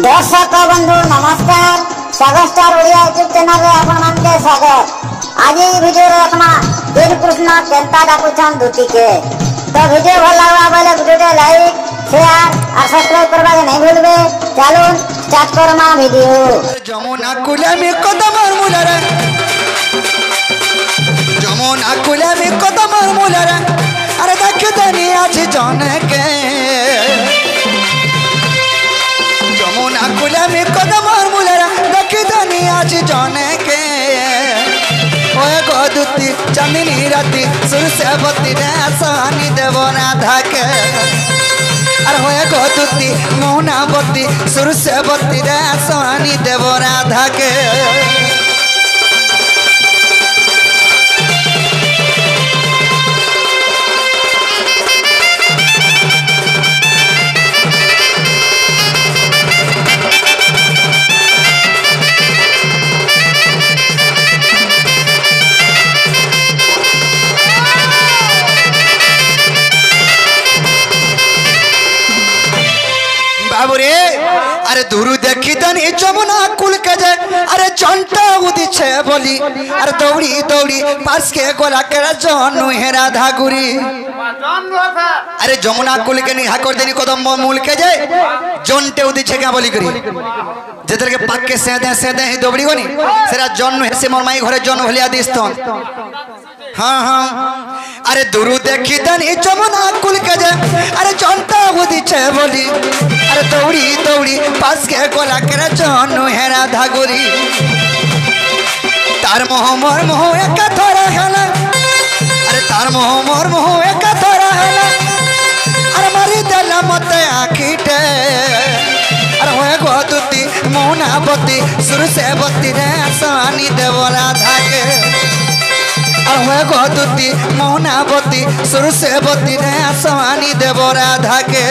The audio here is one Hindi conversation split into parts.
दर्शक बंधु नमस्कार। सागर स्टार ओडिया यूट्यूब चैनल रे आपन मान के स्वागत। आज ई वीडियो रे अपना वीर कृष्ण केंता डाकुछन धुती के तो वीडियो भल लागबा बोले वीडियो रे लाइक शेयर और सब्सक्राइब करबा के नहीं भूलबे। चलो स्टार्ट करमा वीडियो। जमुना कुले में कदम मुलरे जमुना कुले में कदम मुलरे अरे देख देनी आज जाने के जमुना कुले में कदम मुलरे देख देनी आज जाने के ओए गोदुती चांदनी राती सुर से बत्ती रे सानी देव राधा के अरे होए गोदुती मौना बत्ती सुर से बत्ती रे सानी देव राधा के बाबूरे अरे दूर देखी तनी जमुना कुल के जे अरे चंटा उदी छे बोली अरे दौड़ी दौड़ी पास के गोला के जनु हे राधा गुरी अरे जमुना कुल के निहा कर देनी कदम मूल के जे जंटे उदी छे क्या बोली करी जेतर के पाक के सेदे ही दौड़ी गनी सेरा जनु हे से मोर माई घरे जनु भलिया दिस्तन हाँ हाँ अरे दूर देखी तनी जमुना कुल के जे अरे चंटा उदी छे बोली अरे दौड़ी दौड़ी पास के गोला के जनु हे राधा गुरी तार मोह मोर मोह एक थोड़ा हेला अरे तार मोह मोर मोह एक थोड़ा हेला अरे मारी देला मते आखिटे अरे होए गोदुती मौना बत्ती सुर से बत्ती रे सानी देव राधा के अरे होए गोदुती मौना बत्ती सुर से बत्ती रे सानी देव राधा के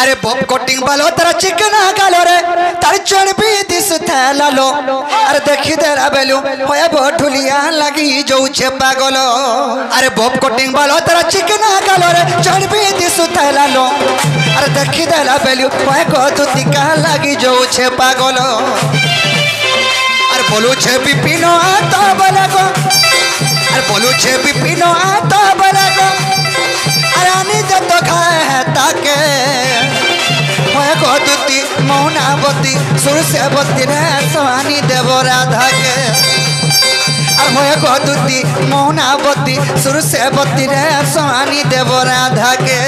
अरे बॉब कोटिंग बालो तेरा चिकना गालो रे तार चढ़बी दिस थैला लो अरे देखी तेरा बेलू होया बठुलिया लगी जो छे पागलो अरे बॉब कोटिंग बालो तेरा चिकना गालो रे चढ़बी दिस थैला लो अरे देखी तेरा बेलू होया गोदुती का लगी जो छे पागलो अरे बोलू छे पिपिनो आता बलगो अरे बोलू छे पिपिनो आता बलगो अरे आनी जब तो खाए है ताके होए गोदुती मौना बत्ती सुर से बत्ती रे सानी देव राधा के अरे होए गोदुती मौना बत्ती सुर से बत्ती रे सानी देव राधा के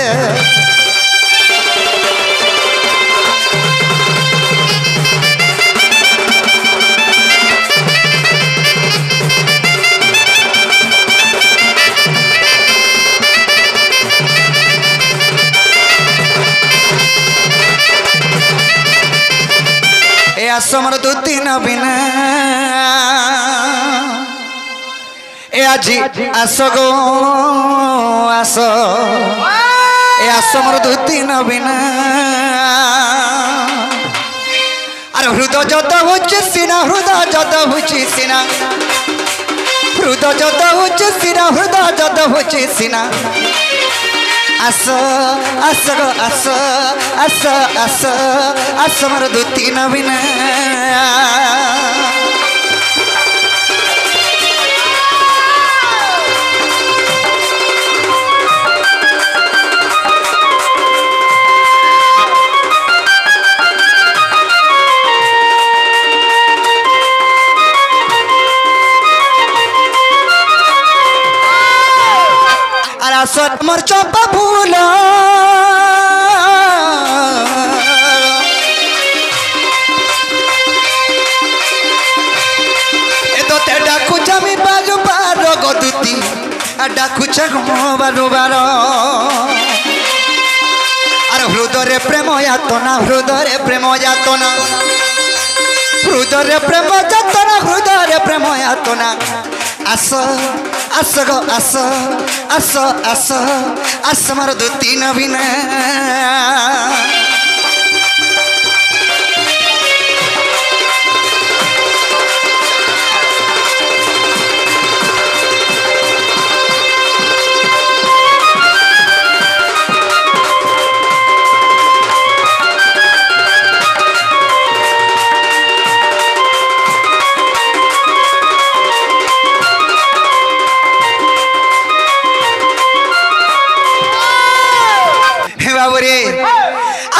समर दुती नबीना ए आजी आसो गो आसो ए समर दुती नबीना अरे हृदय जत होचे सीना हृदय जत होचे सीना हृदय जत होचे सीना हृदय जत होचे सीना आसो आसो गो आसो आसो आसो आसो मर दुती नबीना सट मर चंपा फूल ए तो ते डाकू जमी बाजू बारो गोदुती डाकू चगो बारो बारो अरे हृदय प्रेम यातना हृदय प्रेम यातना হৃদয়ে প্রেম যতনা হৃদয়ে প্রেম আতনা আস আস গো আস আস আস আস আমার দুতি নবীনা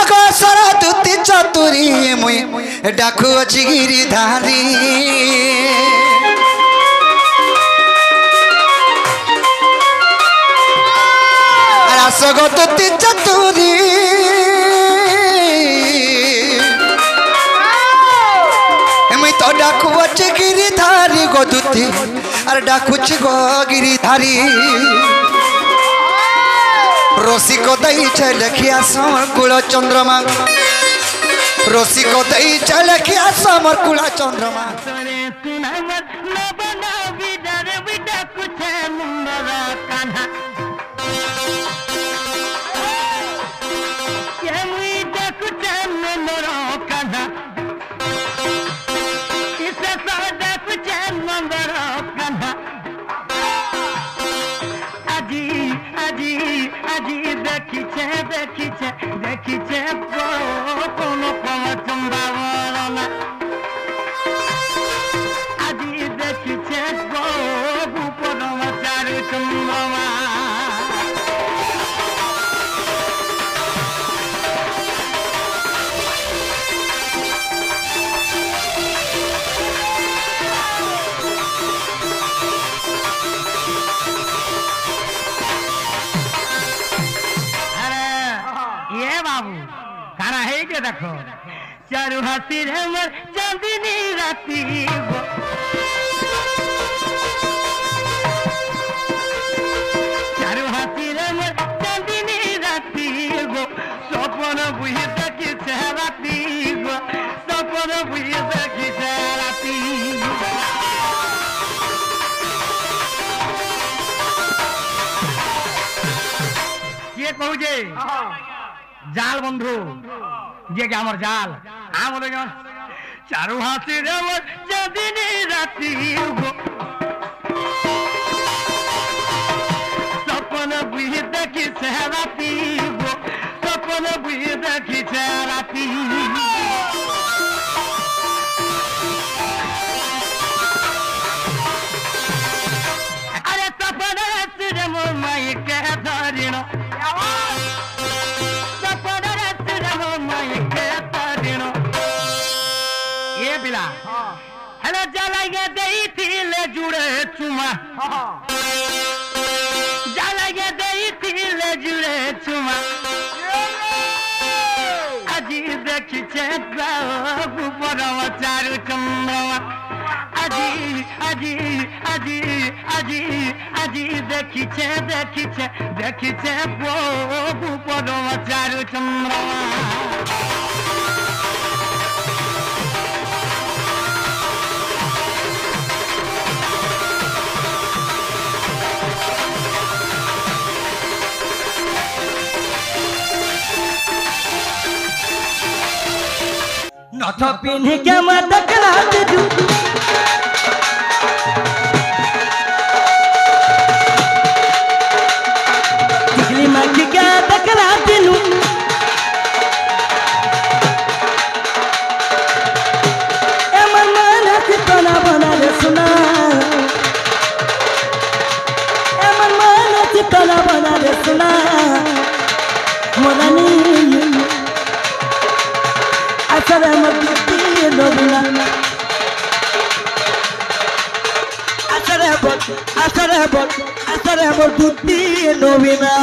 আগসরা দুতি চতুরি মুই ডাকু অছি গিরিধারি রাসগ দুতি চতুরি মুই তো ডাকু অছি গিরিধারি গো দুতি আর ডাকুছি গো গিরিধারি রসিক দেইছে লেখিয়া সমর কুল চন্দ্রমা রসিক দেইছে লেখিয়া সমর কুল চন্দ্রমা দেখিছে দেখিছে দেখিছে কোনো সম্ভাবনা না আজি দেখিছে গোপনচার চন্দ্রমা দেখো চারু হাসির আমার চাঁদিনী রাতি চারু হাসির আমার চাঁদিনী রাতি গো স্বপ্ন বুঝে দেখিছে রাতি গো স্বপ্ন বুঝে দেখিছে রাতি কে কହୁছে জাল বন্ধু যে আমার জাল আমার চারু হাসির আমার চাঁদিনী রাতি স্বপ্ন বুঝে দেখিছে রাতি স্বপ্ন বুঝে দেখিছে রাতি আরে স্বপ্ন হাসির মোর মাইকে ধরিণ हेलो जलाइए देइथिले जुड़े चुमा जलाइए देइथिले जुड़े चुमा আজি দেখিছে গোপনচার চন্দ্রমা আজি আজি আজি আজি আজি দেখিছে দেখিছে দেখিছে গোপনচার চন্দ্রমা नथ पिन्ह के मैं दकला दू टिकली मख के दकला दिनू ए मन मन चितना बना ले सुना ए मन मन चितना बना ले सुना मोरनी asara mabiti nobina asara bot duti nobina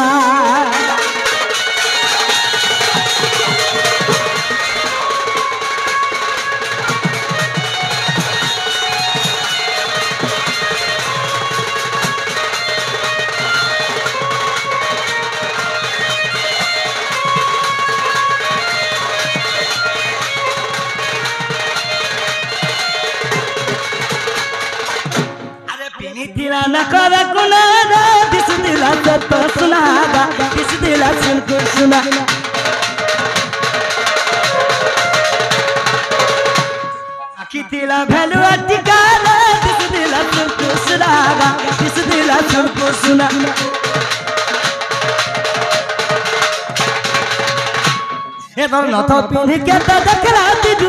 न करे कुनारा दिस दिला तो सुनागा दिस दिला सुन को सुना आखी दिला भैलू अटिकाला दिस दिला सुन को सुनागा दिस दिला सुन को सुना এবার নথ পিনি কে তা দেখলা দিদু